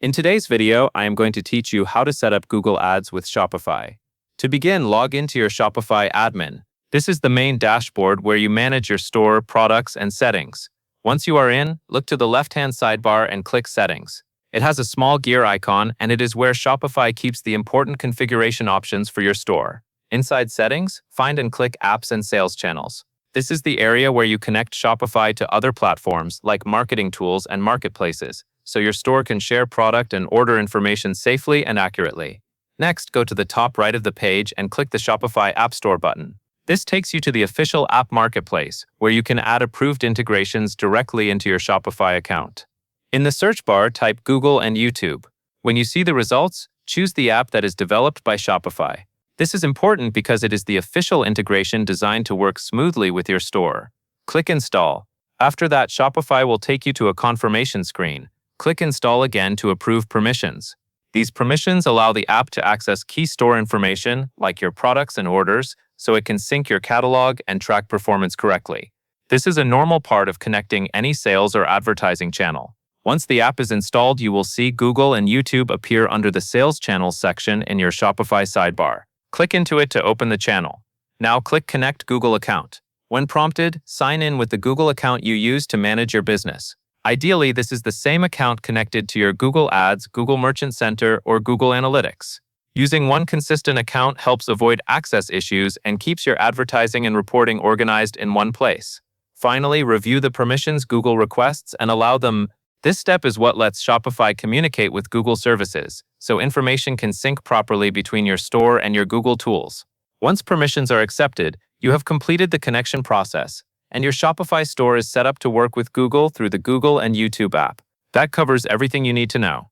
In today's video, I am going to teach you how to set up Google Ads with Shopify. To begin, log into your Shopify admin. This is the main dashboard where you manage your store, products, and settings. Once you are in, look to the left-hand sidebar and click Settings. It has a small gear icon, and it is where Shopify keeps the important configuration options for your store. Inside Settings, find and click Apps and Sales Channels. This is the area where you connect Shopify to other platforms like marketing tools and marketplaces, so your store can share product and order information safely and accurately. Next, go to the top right of the page and click the Shopify App Store button. This takes you to the official app marketplace, where you can add approved integrations directly into your Shopify account. In the search bar, type Google and YouTube. When you see the results, choose the app that is developed by Shopify. This is important because it is the official integration designed to work smoothly with your store. Click Install. After that, Shopify will take you to a confirmation screen. Click Install again to approve permissions. These permissions allow the app to access key store information, like your products and orders, so it can sync your catalog and track performance correctly. This is a normal part of connecting any sales or advertising channel. Once the app is installed, you will see Google and YouTube appear under the Sales Channels section in your Shopify sidebar. Click into it to open the channel. Now click Connect Google Account. When prompted, sign in with the Google account you use to manage your business. Ideally, this is the same account connected to your Google Ads, Google Merchant Center, or Google Analytics. Using one consistent account helps avoid access issues and keeps your advertising and reporting organized in one place. Finally, review the permissions Google requests and allow them. This step is what lets Shopify communicate with Google services, so information can sync properly between your store and your Google tools. Once permissions are accepted, you have completed the connection process, and your Shopify store is set up to work with Google through the Google and YouTube app. That covers everything you need to know.